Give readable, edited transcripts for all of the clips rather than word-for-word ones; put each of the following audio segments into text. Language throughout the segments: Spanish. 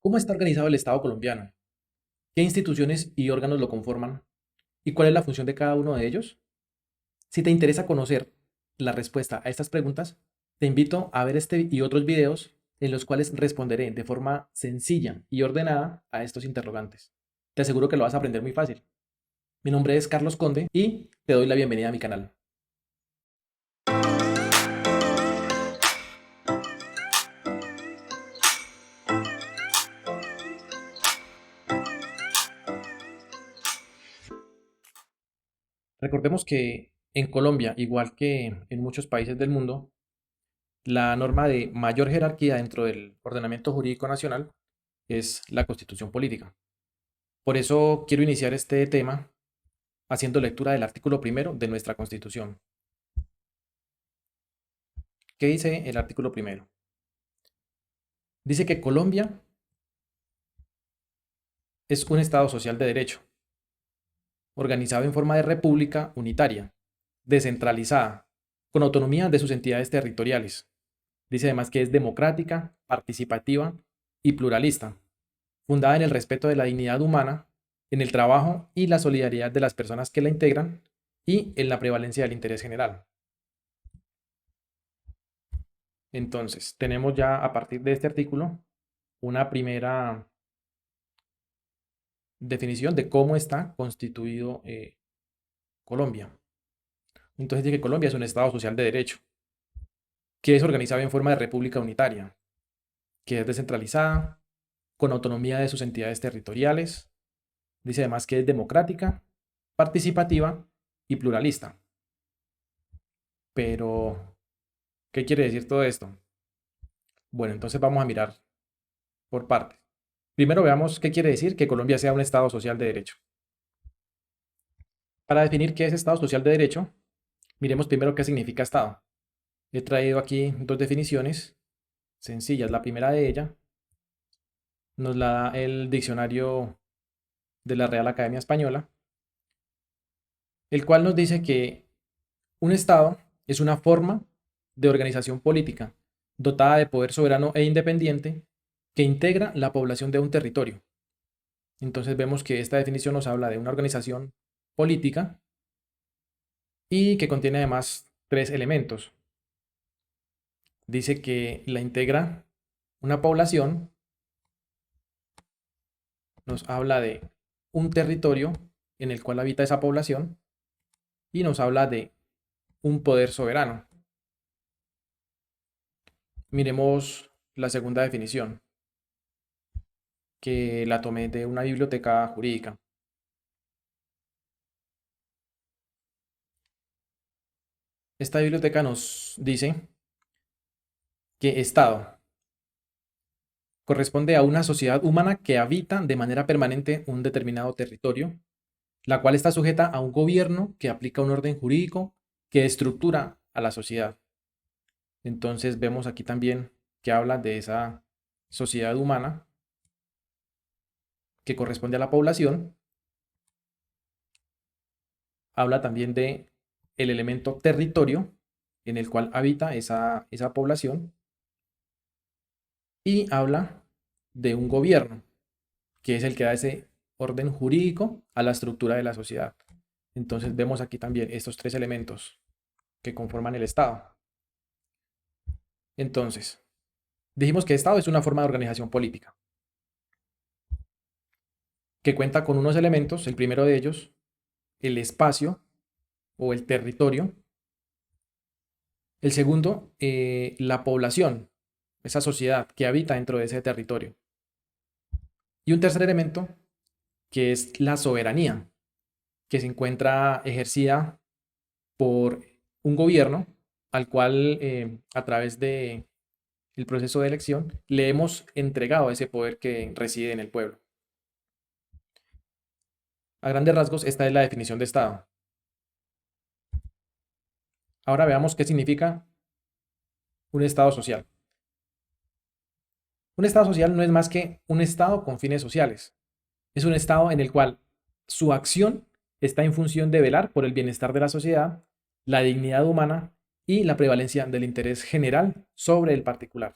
¿Cómo está organizado el Estado colombiano? ¿Qué instituciones y órganos lo conforman? ¿Y cuál es la función de cada uno de ellos? Si te interesa conocer la respuesta a estas preguntas, te invito a ver este y otros videos en los cuales responderé de forma sencilla y ordenada a estos interrogantes. Te aseguro que lo vas a aprender muy fácil. Mi nombre es Carlos Conde y te doy la bienvenida a mi canal. Recordemos que en Colombia, igual que en muchos países del mundo, la norma de mayor jerarquía dentro del ordenamiento jurídico nacional es la Constitución política. Por eso quiero iniciar este tema haciendo lectura del artículo primero de nuestra Constitución. ¿Qué dice el artículo primero? Dice que Colombia es un Estado social de derecho, organizado en forma de república unitaria, descentralizada, con autonomía de sus entidades territoriales. Dice además que es democrática, participativa y pluralista, fundada en el respeto de la dignidad humana, en el trabajo y la solidaridad de las personas que la integran y en la prevalencia del interés general. Entonces, tenemos ya a partir de este artículo una primera definición de cómo está constituido Colombia. Entonces dice que Colombia es un Estado social de derecho, que es organizado en forma de república unitaria, que es descentralizada, con autonomía de sus entidades territoriales. Dice además que es democrática, participativa y pluralista. Pero, ¿qué quiere decir todo esto? Bueno, entonces vamos a mirar por partes. Primero veamos qué quiere decir que Colombia sea un Estado social de derecho. Para definir qué es Estado social de derecho, miremos primero qué significa Estado. He traído aquí dos definiciones sencillas. La primera de ellas nos la da el diccionario de la Real Academia Española, el cual nos dice que un Estado es una forma de organización política dotada de poder soberano e independiente que integra la población de un territorio. Entonces vemos que esta definición nos habla de una organización política y que contiene además tres elementos. Dice que la integra una población, nos habla de un territorio en el cual habita esa población y nos habla de un poder soberano. Miremos la segunda definición, que la tomé de una biblioteca jurídica. Esta biblioteca nos dice que Estado corresponde a una sociedad humana que habita de manera permanente un determinado territorio, la cual está sujeta a un gobierno que aplica un orden jurídico que estructura a la sociedad. Entonces vemos aquí también que habla de esa sociedad humana que corresponde a la población. Habla también de el elemento territorio en el cual habita esa población y habla de un gobierno que es el que da ese orden jurídico a la estructura de la sociedad. Entonces vemos aquí también estos tres elementos que conforman el Estado. Entonces, dijimos que Estado es una forma de organización política que cuenta con unos elementos, el primero de ellos, el espacio o el territorio. El segundo, la población, esa sociedad que habita dentro de ese territorio. Y un tercer elemento, que es la soberanía, que se encuentra ejercida por un gobierno al cual a través de el proceso de elección le hemos entregado ese poder que reside en el pueblo. A grandes rasgos, esta es la definición de Estado. Ahora veamos qué significa un Estado social. Un Estado social no es más que un Estado con fines sociales. Es un Estado en el cual su acción está en función de velar por el bienestar de la sociedad, la dignidad humana y la prevalencia del interés general sobre el particular.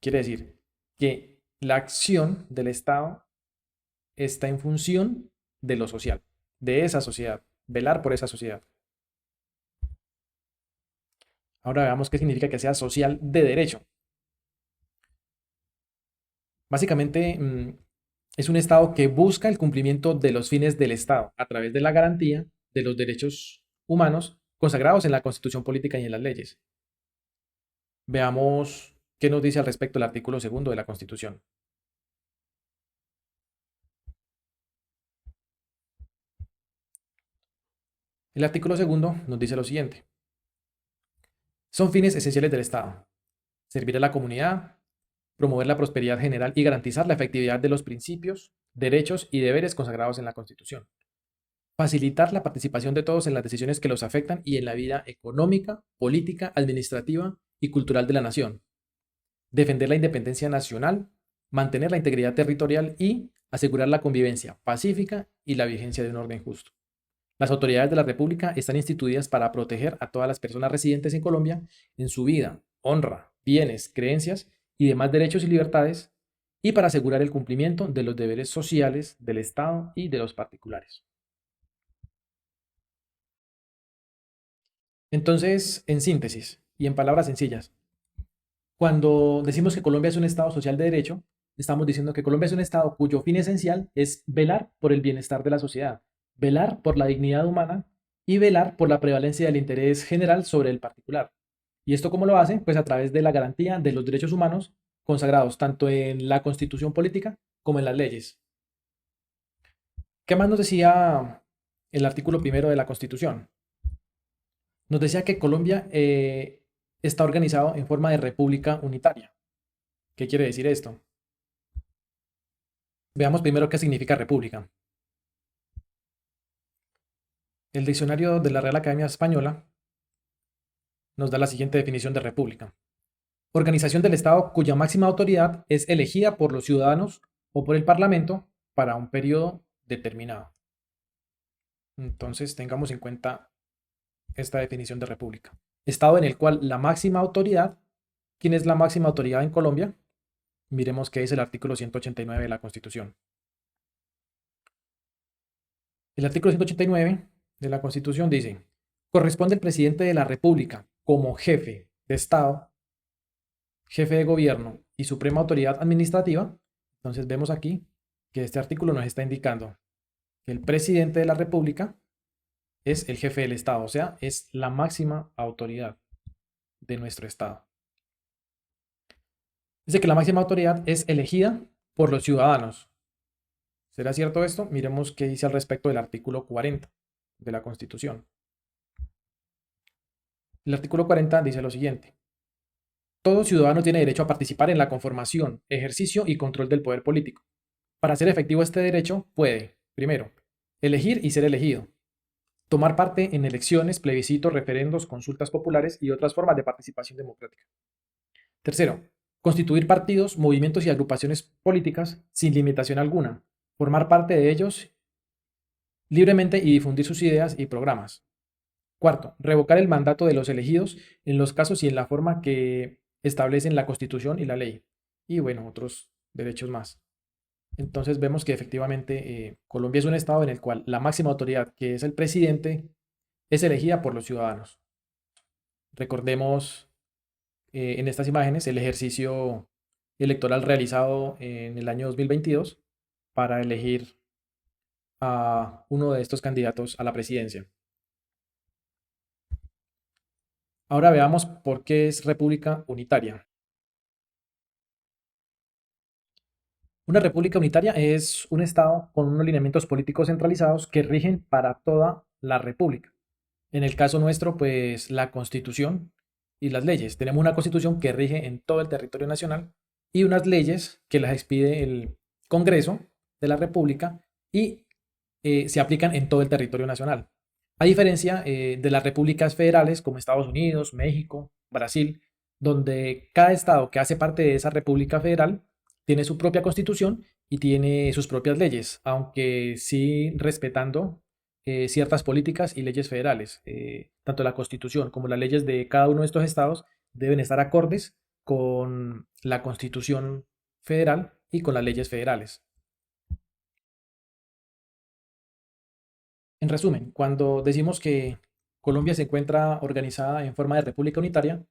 Quiere decir que La acción del Estado está en función de lo social, de esa sociedad, velar por esa sociedad. Ahora veamos qué significa que sea social de derecho. Básicamente, es un Estado que busca el cumplimiento de los fines del Estado a través de la garantía de los derechos humanos consagrados en la Constitución política y en las leyes. Veamos qué nos dice al respecto el artículo segundo de la Constitución. El artículo segundo nos dice lo siguiente. Son fines esenciales del Estado: servir a la comunidad, promover la prosperidad general y garantizar la efectividad de los principios, derechos y deberes consagrados en la Constitución. Facilitar la participación de todos en las decisiones que los afectan y en la vida económica, política, administrativa y cultural de la nación. Defender la independencia nacional, mantener la integridad territorial y asegurar la convivencia pacífica y la vigencia de un orden justo. Las autoridades de la República están instituidas para proteger a todas las personas residentes en Colombia en su vida, honra, bienes, creencias y demás derechos y libertades, y para asegurar el cumplimiento de los deberes sociales del Estado y de los particulares. Entonces, en síntesis y en palabras sencillas, cuando decimos que Colombia es un Estado social de derecho, estamos diciendo que Colombia es un Estado cuyo fin esencial es velar por el bienestar de la sociedad, velar por la dignidad humana y velar por la prevalencia del interés general sobre el particular. ¿Y esto cómo lo hace? Pues a través de la garantía de los derechos humanos consagrados tanto en la Constitución política como en las leyes. ¿Qué más nos decía el artículo primero de la Constitución? Nos decía que Colombia está organizado en forma de república unitaria. ¿Qué quiere decir esto? Veamos primero qué significa república. El diccionario de la Real Academia Española nos da la siguiente definición de república: organización del Estado cuya máxima autoridad es elegida por los ciudadanos o por el Parlamento para un periodo determinado. Entonces tengamos en cuenta esta definición de república. Estado en el cual la máxima autoridad, ¿quién es la máxima autoridad en Colombia? Miremos qué es el artículo 189 de la Constitución. El artículo 189 de la Constitución dice: corresponde al presidente de la República, como jefe de Estado, jefe de gobierno y suprema autoridad administrativa. Entonces vemos aquí que este artículo nos está indicando que el presidente de la República es el jefe del Estado, o sea, es la máxima autoridad de nuestro Estado. Dice que la máxima autoridad es elegida por los ciudadanos. ¿Será cierto esto? Miremos qué dice al respecto del artículo 40 de la Constitución. El artículo 40 dice lo siguiente: todo ciudadano tiene derecho a participar en la conformación, ejercicio y control del poder político. Para hacer efectivo este derecho, puede, primero, elegir y ser elegido, tomar parte en elecciones, plebiscitos, referendos, consultas populares y otras formas de participación democrática. Tercero, constituir partidos, movimientos y agrupaciones políticas sin limitación alguna, formar parte de ellos libremente y difundir sus ideas y programas. Cuarto, revocar el mandato de los elegidos en los casos y en la forma que establecen la Constitución y la ley. Y bueno, otros derechos más. Entonces vemos que efectivamente Colombia es un estado en el cual la máxima autoridad, que es el presidente, es elegida por los ciudadanos. Recordemos en estas imágenes el ejercicio electoral realizado en el año 2022 para elegir a uno de estos candidatos a la presidencia. Ahora veamos por qué es república unitaria. Una república unitaria es un estado con unos lineamientos políticos centralizados que rigen para toda la república. En el caso nuestro, pues la Constitución y las leyes. Tenemos una Constitución que rige en todo el territorio nacional y unas leyes que las expide el Congreso de la República y se aplican en todo el territorio nacional. A diferencia de las repúblicas federales como Estados Unidos, México, Brasil, donde cada estado que hace parte de esa república federal tiene su propia constitución y tiene sus propias leyes, aunque sí respetando ciertas políticas y leyes federales. Tanto la constitución como las leyes de cada uno de estos estados deben estar acordes con la constitución federal y con las leyes federales. En resumen, cuando decimos que Colombia se encuentra organizada en forma de república unitaria,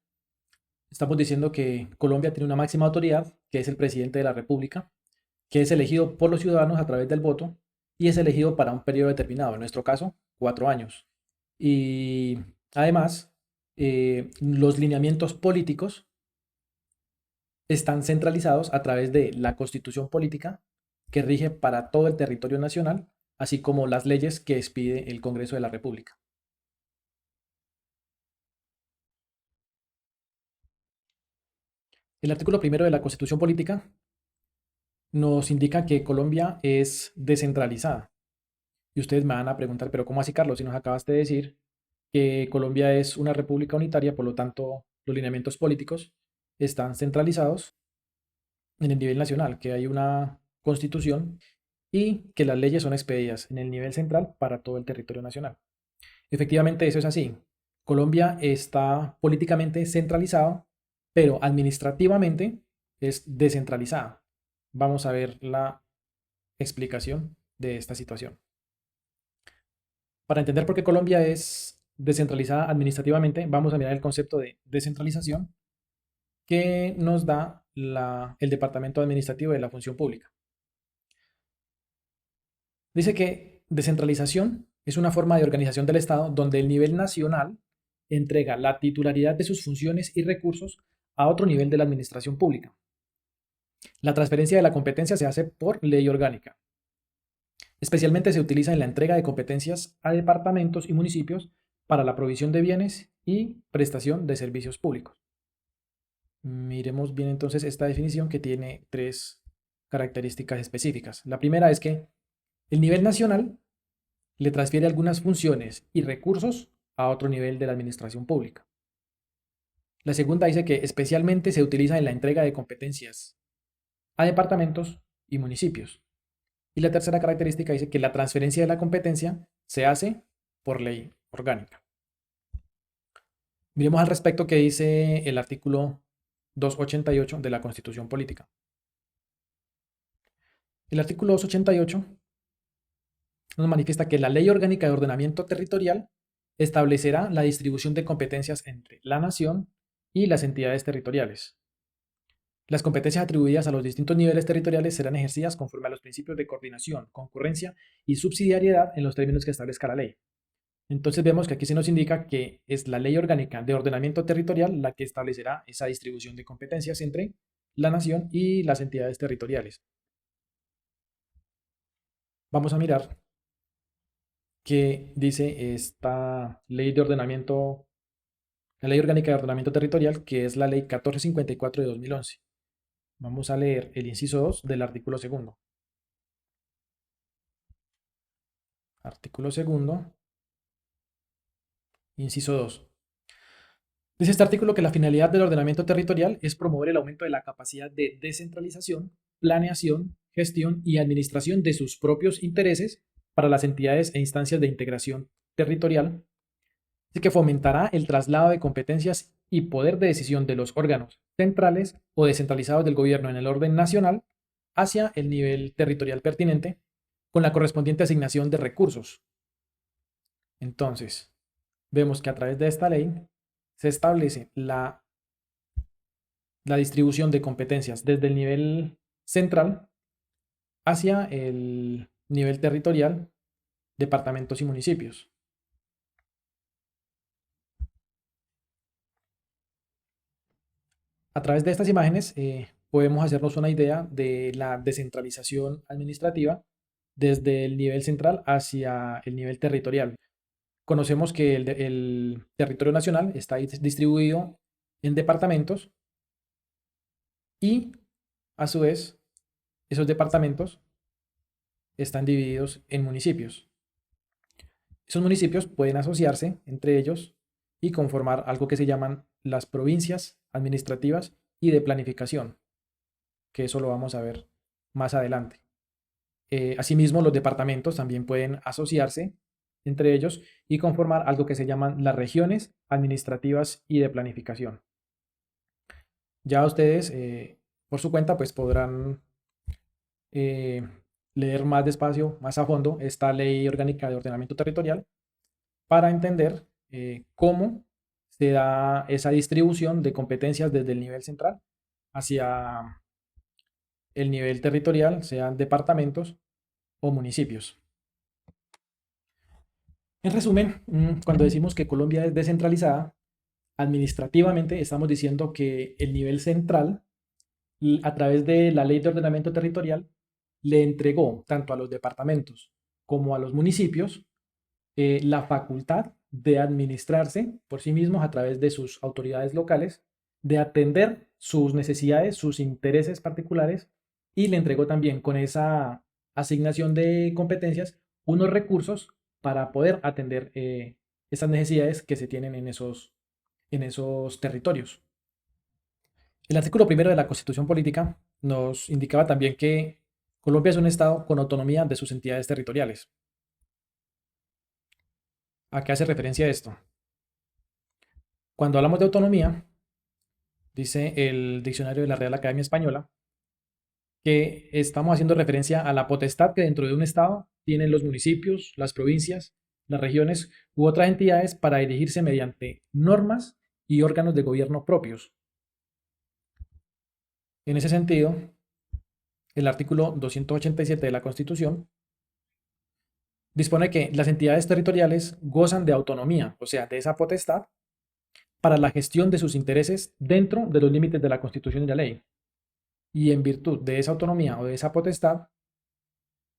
estamos diciendo que Colombia tiene una máxima autoridad, que es el presidente de la república, que es elegido por los ciudadanos a través del voto y es elegido para un periodo determinado, en nuestro caso, 4 años. Y además, los lineamientos políticos están centralizados a través de la constitución política que rige para todo el territorio nacional, así como las leyes que expide el Congreso de la República. El artículo primero de la constitución política nos indica que Colombia es descentralizada. Y ustedes me van a preguntar, pero ¿cómo así, Carlos? Si nos acabaste de decir que Colombia es una república unitaria, por lo tanto, los lineamientos políticos están centralizados en el nivel nacional, que hay una constitución y que las leyes son expedidas en el nivel central para todo el territorio nacional. Efectivamente, eso es así. Colombia está políticamente centralizado, pero administrativamente es descentralizada. Vamos a ver la explicación de esta situación. Para entender por qué Colombia es descentralizada administrativamente, vamos a mirar el concepto de descentralización que nos da el Departamento Administrativo de la Función Pública. Dice que descentralización es una forma de organización del Estado donde el nivel nacional entrega la titularidad de sus funciones y recursos a otro nivel de la administración pública. La transferencia de la competencia se hace por ley orgánica. Especialmente se utiliza en la entrega de competencias a departamentos y municipios para la provisión de bienes y prestación de servicios públicos. Miremos bien entonces esta definición que tiene 3 características específicas. La primera es que el nivel nacional le transfiere algunas funciones y recursos a otro nivel de la administración pública. La segunda dice que especialmente se utiliza en la entrega de competencias a departamentos y municipios. Y la tercera característica dice que la transferencia de la competencia se hace por ley orgánica. Miremos al respecto qué dice el artículo 288 de la Constitución Política. El artículo 288 nos manifiesta que la Ley Orgánica de Ordenamiento Territorial establecerá la distribución de competencias entre la nación y las entidades territoriales. Las competencias atribuidas a los distintos niveles territoriales serán ejercidas conforme a los principios de coordinación, concurrencia y subsidiariedad en los términos que establezca la ley. Entonces vemos que aquí se nos indica que es la Ley Orgánica de Ordenamiento Territorial la que establecerá esa distribución de competencias entre la nación y las entidades territoriales. Vamos a mirar qué dice esta ley de ordenamiento, la Ley Orgánica de Ordenamiento Territorial, que es la Ley 1454 de 2011. Vamos a leer el inciso 2 del artículo segundo. Artículo segundo, inciso 2. Dice este artículo que la finalidad del ordenamiento territorial es promover el aumento de la capacidad de descentralización, planeación, gestión y administración de sus propios intereses para las entidades e instancias de integración territorial, así que fomentará el traslado de competencias y poder de decisión de los órganos centrales o descentralizados del gobierno en el orden nacional hacia el nivel territorial pertinente, con la correspondiente asignación de recursos. Entonces, vemos que a través de esta ley se establece la distribución de competencias desde el nivel central hacia el nivel territorial, departamentos y municipios. A través de estas imágenes podemos hacernos una idea de la descentralización administrativa desde el nivel central hacia el nivel territorial. Conocemos que el territorio nacional está distribuido en departamentos y a su vez esos departamentos están divididos en municipios. Esos municipios pueden asociarse entre ellos y conformar algo que se llaman las provincias administrativas y de planificación, que eso lo vamos a ver más adelante. Asimismo, los departamentos también pueden asociarse entre ellos y conformar algo que se llaman las regiones administrativas y de planificación. Ya ustedes, por su cuenta, pues podrán eh, leer más despacio, más a fondo, esta ley orgánica de ordenamiento territorial para entender cómo se da esa distribución de competencias desde el nivel central hacia el nivel territorial, sean departamentos o municipios. En resumen, cuando decimos que Colombia es descentralizada, administrativamente estamos diciendo que el nivel central, a través de la Ley de Ordenamiento Territorial, le entregó tanto a los departamentos como a los municipios la facultad de administrarse por sí mismos a través de sus autoridades locales, de atender sus necesidades, sus intereses particulares, y le entregó también con esa asignación de competencias unos recursos para poder atender esas necesidades que se tienen en esos territorios. El artículo primero de la Constitución Política nos indicaba también que Colombia es un Estado con autonomía de sus entidades territoriales. ¿A qué hace referencia esto? Cuando hablamos de autonomía, dice el diccionario de la Real Academia Española, que estamos haciendo referencia a la potestad que dentro de un Estado tienen los municipios, las provincias, las regiones u otras entidades para dirigirse mediante normas y órganos de gobierno propios. En ese sentido, el artículo 287 de la Constitución dispone que las entidades territoriales gozan de autonomía, o sea, de esa potestad, para la gestión de sus intereses dentro de los límites de la Constitución y la ley. Y en virtud de esa autonomía o de esa potestad,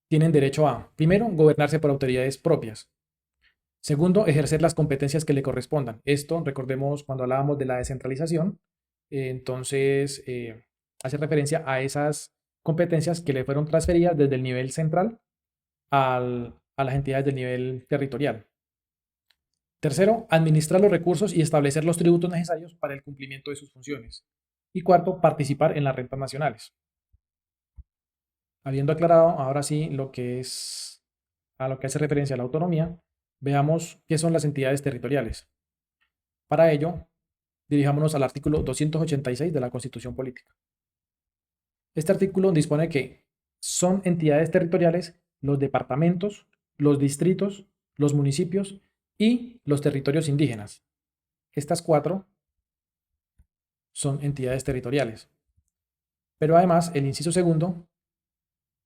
tienen derecho a, primero, gobernarse por autoridades propias. Segundo, ejercer las competencias que le correspondan. Esto, recordemos cuando hablábamos de la descentralización, entonces hace referencia a esas competencias que le fueron transferidas desde el nivel central a las entidades del nivel territorial. Tercero, administrar los recursos y establecer los tributos necesarios para el cumplimiento de sus funciones. Y cuarto, participar en las rentas nacionales. Habiendo aclarado ahora sí lo que es a lo que hace referencia a la autonomía, veamos qué son las entidades territoriales. Para ello, dirijámonos al artículo 286 de la Constitución Política. Este artículo dispone que son entidades territoriales los departamentos, los distritos, los municipios y los territorios indígenas. Estas cuatro son entidades territoriales. Pero además, el inciso segundo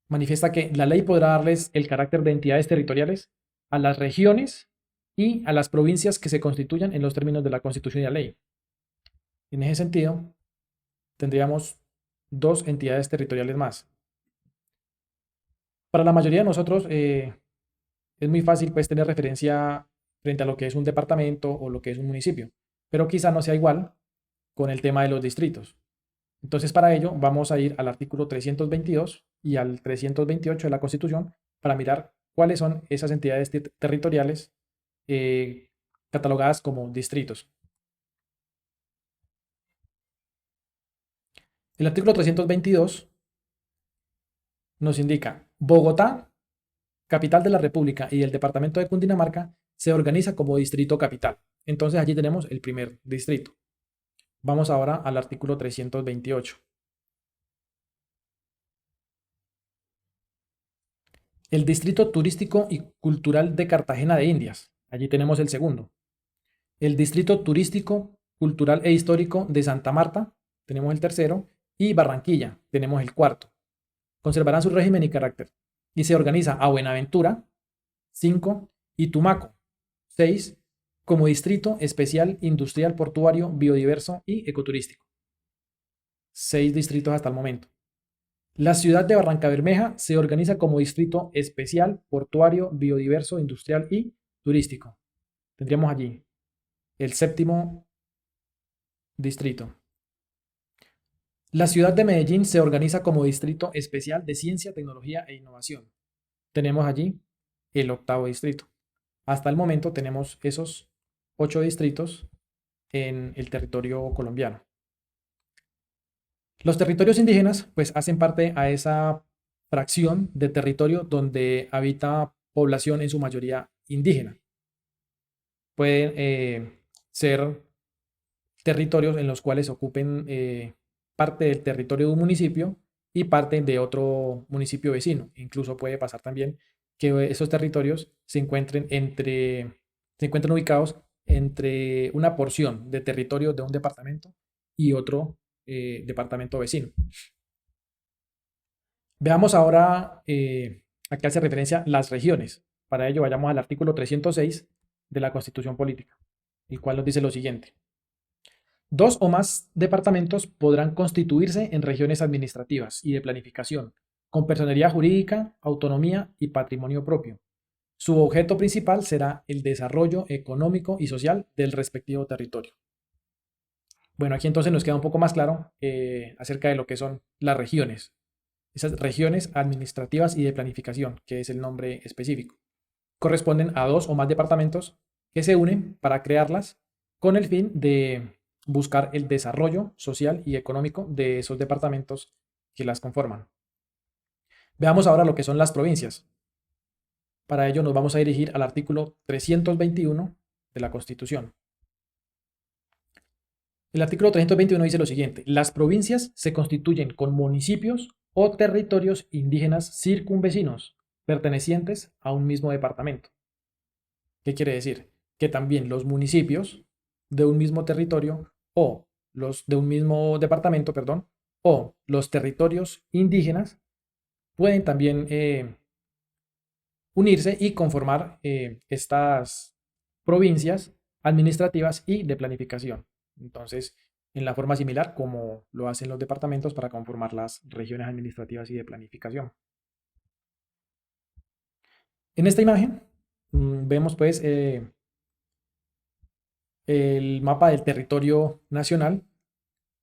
manifiesta que la ley podrá darles el carácter de entidades territoriales a las regiones y a las provincias que se constituyan en los términos de la Constitución y la ley. En ese sentido, tendríamos dos entidades territoriales más. Para la mayoría de nosotros es muy fácil pues, tener referencia frente a lo que es un departamento o lo que es un municipio, pero quizá no sea igual con el tema de los distritos. Entonces, para ello, vamos a ir al artículo 322 y al 328 de la Constitución para mirar cuáles son esas entidades territoriales catalogadas como distritos. El artículo 322 nos indica: Bogotá, capital de la República, y el departamento de Cundinamarca se organiza como distrito capital. Entonces allí tenemos el primer distrito. Vamos ahora al artículo 328. El Distrito Turístico y Cultural de Cartagena de Indias. Allí tenemos el segundo. El Distrito Turístico, Cultural e Histórico de Santa Marta. Tenemos el tercero. Y Barranquilla. Tenemos el cuarto. Conservarán su régimen y carácter. Y se organiza a Buenaventura, 5, y Tumaco, 6, como Distrito Especial Industrial Portuario Biodiverso y Ecoturístico. 6 distritos hasta el momento. La ciudad de Barrancabermeja se organiza como Distrito Especial Portuario Biodiverso Industrial y Turístico. Tendríamos allí el séptimo distrito. La ciudad de Medellín se organiza como Distrito Especial de Ciencia, Tecnología e Innovación. Tenemos allí el octavo distrito. Hasta el momento tenemos esos 8 distritos en el territorio colombiano. Los territorios indígenas pues hacen parte a esa fracción de territorio donde habita población en su mayoría indígena. Pueden ser territorios en los cuales ocupen parte del territorio de un municipio y parte de otro municipio vecino. Incluso puede pasar también que esos territorios se encuentren ubicados entre una porción de territorio de un departamento y otro departamento vecino. Veamos ahora a qué hace referencia las regiones. Para ello vayamos al artículo 306 de la Constitución Política, el cual nos dice lo siguiente. Dos o más departamentos podrán constituirse en regiones administrativas y de planificación, con personería jurídica, autonomía y patrimonio propio. Su objeto principal será el desarrollo económico y social del respectivo territorio. Bueno, aquí entonces nos queda un poco más claro acerca de lo que son las regiones. Esas regiones administrativas y de planificación, que es el nombre específico, corresponden a dos o más departamentos que se unen para crearlas con el fin de buscar el desarrollo social y económico de esos departamentos que las conforman. Veamos ahora lo que son las provincias. Para ello nos vamos a dirigir al artículo 321 de la Constitución. El artículo 321 dice lo siguiente: las provincias se constituyen con municipios o territorios indígenas circunvecinos pertenecientes a un mismo departamento. ¿Qué quiere decir? Que también los municipios de un mismo territorio o los de un mismo departamento, perdón, o los territorios indígenas pueden también unirse y conformar estas provincias administrativas y de planificación. Entonces, en la forma similar como lo hacen los departamentos para conformar las regiones administrativas y de planificación. En esta imagen vemos pues el mapa del territorio nacional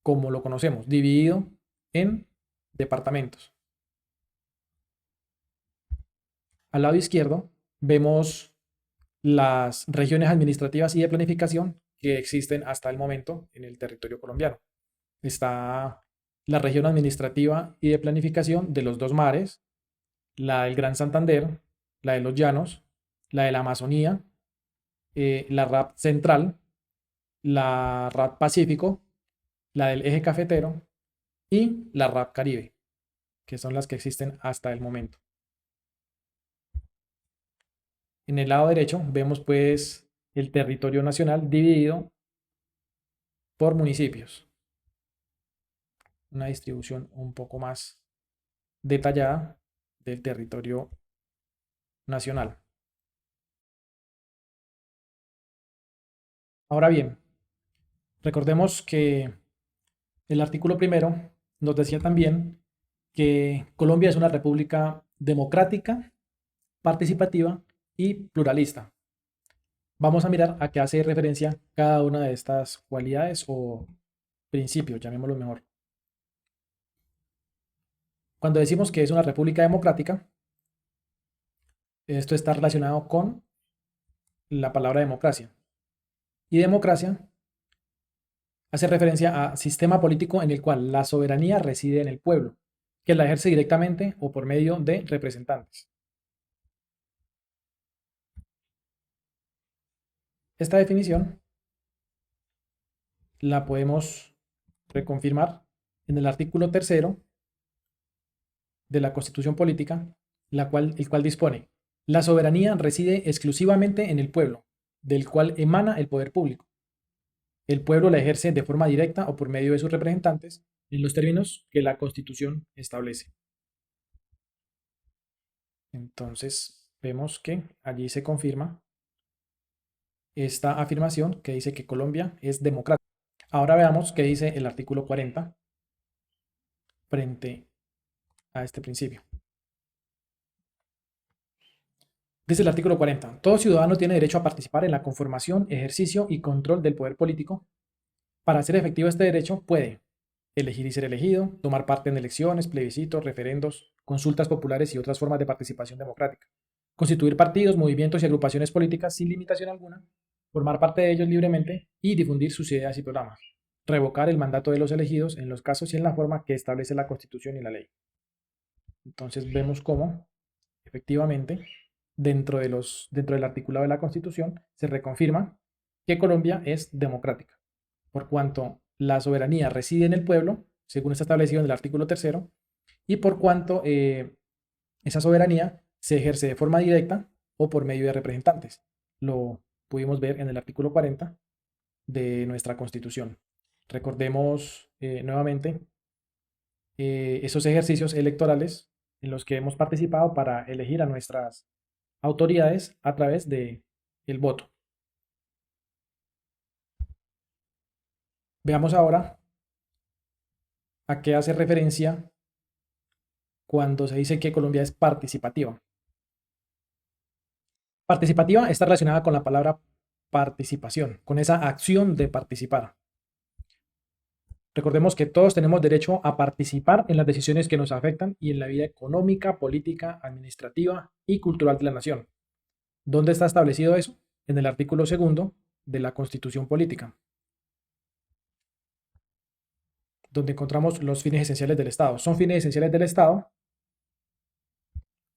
como lo conocemos, dividido en departamentos. Al lado izquierdo vemos las regiones administrativas y de planificación que existen hasta el momento en el territorio colombiano. Está la región administrativa y de planificación de los dos mares, la del Gran Santander, la de los Llanos, la de la Amazonía, la RAP Central, la RAP Pacífico, la del Eje Cafetero y la RAP Caribe, que son las que existen hasta el momento. En el lado derecho vemos pues el territorio nacional dividido por municipios. Una distribución un poco más detallada del territorio nacional. Ahora bien, recordemos que el artículo primero nos decía también que Colombia es una república democrática, participativa y pluralista. Vamos a mirar a qué hace referencia cada una de estas cualidades o principios, llamémoslo mejor. Cuando decimos que es una república democrática, esto está relacionado con la palabra democracia. Y democracia hace referencia a sistema político en el cual la soberanía reside en el pueblo, que la ejerce directamente o por medio de representantes. Esta definición la podemos reconfirmar en el artículo 3 de la Constitución Política, el cual dispone: la soberanía reside exclusivamente en el pueblo, del cual emana el poder público. El pueblo la ejerce de forma directa o por medio de sus representantes en los términos que la Constitución establece. Entonces, vemos que allí se confirma esta afirmación que dice que Colombia es democrática. Ahora veamos qué dice el artículo 40 frente a este principio. Dice el artículo 40: todo ciudadano tiene derecho a participar en la conformación, ejercicio y control del poder político. Para hacer efectivo este derecho puede elegir y ser elegido, tomar parte en elecciones, plebiscitos, referendos, consultas populares y otras formas de participación democrática, constituir partidos, movimientos y agrupaciones políticas sin limitación alguna, formar parte de ellos libremente y difundir sus ideas y programas, revocar el mandato de los elegidos en los casos y en la forma que establece la Constitución y la ley. Entonces vemos cómo, efectivamente, dentro del articulado de la Constitución se reconfirma que Colombia es democrática, por cuanto la soberanía reside en el pueblo, según está establecido en el artículo 3, y por cuanto esa soberanía se ejerce de forma directa o por medio de representantes. Lo pudimos ver en el artículo 40 de nuestra Constitución. Recordemos nuevamente esos ejercicios electorales en los que hemos participado para elegir a nuestras autoridades a través de el voto. Veamos ahora a qué hace referencia cuando se dice que Colombia es participativa. Participativa está relacionada con la palabra participación, con esa acción de participar. Recordemos que todos tenemos derecho a participar en las decisiones que nos afectan y en la vida económica, política, administrativa y cultural de la nación. ¿Dónde está establecido eso? En el artículo 2 de la Constitución Política, donde encontramos los fines esenciales del Estado. Son fines esenciales del Estado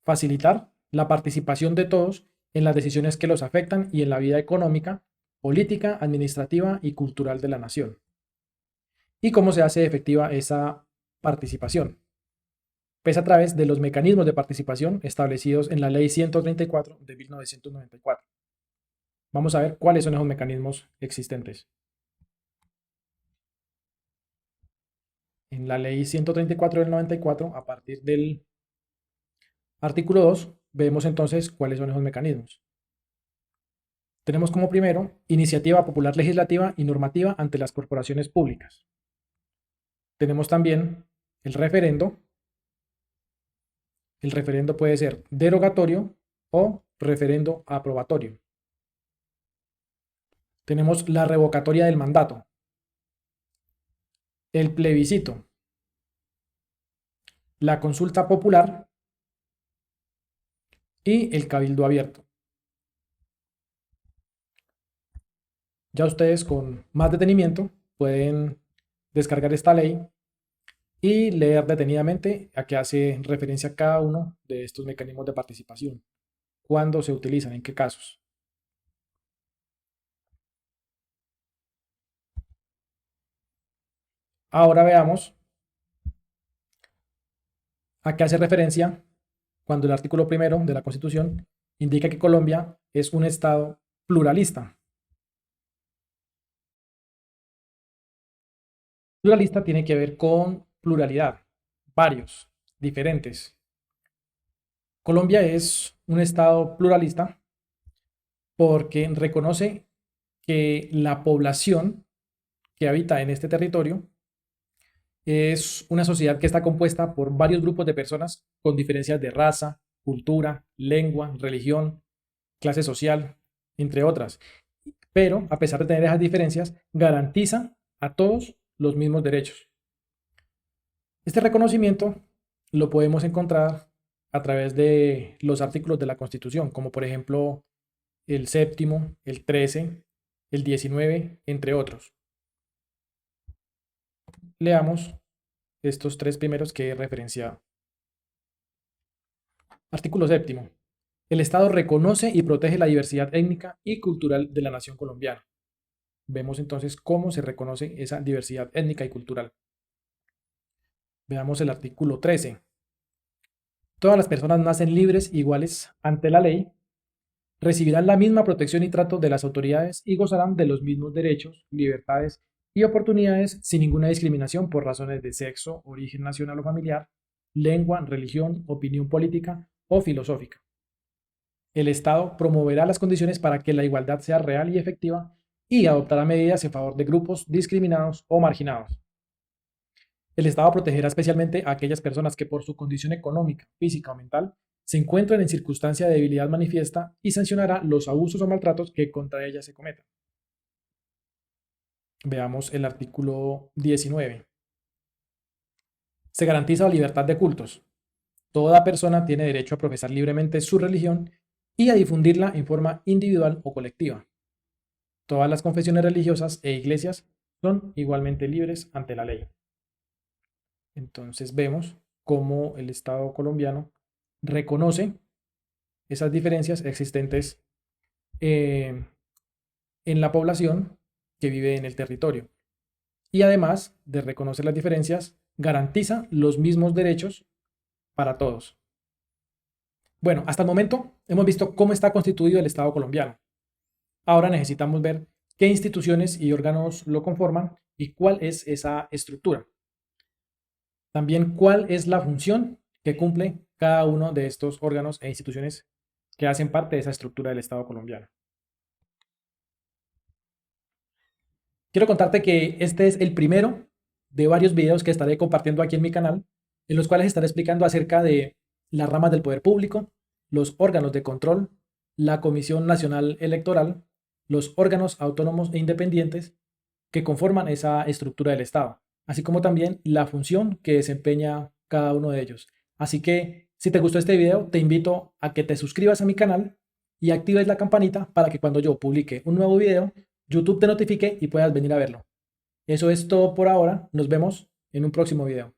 facilitar la participación de todos en las decisiones que los afectan y en la vida económica, política, administrativa y cultural de la nación. ¿Y cómo se hace efectiva esa participación? Pues a través de los mecanismos de participación establecidos en la Ley 134 de 1994. Vamos a ver cuáles son esos mecanismos existentes. En la Ley 134 del 94, a partir del artículo 2, vemos entonces cuáles son esos mecanismos. Tenemos como primero, iniciativa popular legislativa y normativa ante las corporaciones públicas. Tenemos también el referendo. El referendo puede ser derogatorio o referendo aprobatorio. Tenemos la revocatoria del mandato, el plebiscito, la consulta popular y el cabildo abierto. Ya ustedes con más detenimiento pueden descargar esta ley y leer detenidamente a qué hace referencia cada uno de estos mecanismos de participación, cuándo se utilizan, en qué casos. Ahora veamos a qué hace referencia cuando el artículo 1 de la Constitución indica que Colombia es un Estado pluralista. Pluralista tiene que ver con pluralidad, varios, diferentes. Colombia es un Estado pluralista porque reconoce que la población que habita en este territorio es una sociedad que está compuesta por varios grupos de personas con diferencias de raza, cultura, lengua, religión, clase social, entre otras. Pero, a pesar de tener esas diferencias, garantiza a todos los mismos derechos. Este reconocimiento lo podemos encontrar a través de los artículos de la Constitución, como por ejemplo el 7º, el 13, el 19, entre otros. Leamos estos tres primeros que he referenciado. Artículo 7º. El Estado reconoce y protege la diversidad étnica y cultural de la nación colombiana. Vemos entonces cómo se reconoce esa diversidad étnica y cultural. Veamos el artículo 13. Todas las personas nacen libres, iguales ante la ley, recibirán la misma protección y trato de las autoridades y gozarán de los mismos derechos, libertades y oportunidades sin ninguna discriminación por razones de sexo, origen nacional o familiar, lengua, religión, opinión política o filosófica. El Estado promoverá las condiciones para que la igualdad sea real y efectiva y adoptará medidas en favor de grupos discriminados o marginados. El Estado protegerá especialmente a aquellas personas que por su condición económica, física o mental se encuentran en circunstancia de debilidad manifiesta y sancionará los abusos o maltratos que contra ellas se cometan. Veamos el artículo 19. Se garantiza la libertad de cultos. Toda persona tiene derecho a profesar libremente su religión y a difundirla en forma individual o colectiva. Todas las confesiones religiosas e iglesias son igualmente libres ante la ley. Entonces vemos cómo el Estado colombiano reconoce esas diferencias existentes en la población que vive en el territorio. Y además de reconocer las diferencias, garantiza los mismos derechos para todos. Bueno, hasta el momento hemos visto cómo está constituido el Estado colombiano. Ahora necesitamos ver qué instituciones y órganos lo conforman y cuál es esa estructura. También cuál es la función que cumple cada uno de estos órganos e instituciones que hacen parte de esa estructura del Estado colombiano. Quiero contarte que este es el primero de varios videos que estaré compartiendo aquí en mi canal, en los cuales estaré explicando acerca de las ramas del poder público, los órganos de control, la Comisión Nacional Electoral, los órganos autónomos e independientes que conforman esa estructura del Estado, así como también la función que desempeña cada uno de ellos. Así que si te gustó este video, te invito a que te suscribas a mi canal y actives la campanita para que cuando yo publique un nuevo video, YouTube te notifique y puedas venir a verlo. Eso es todo por ahora. Nos vemos en un próximo video.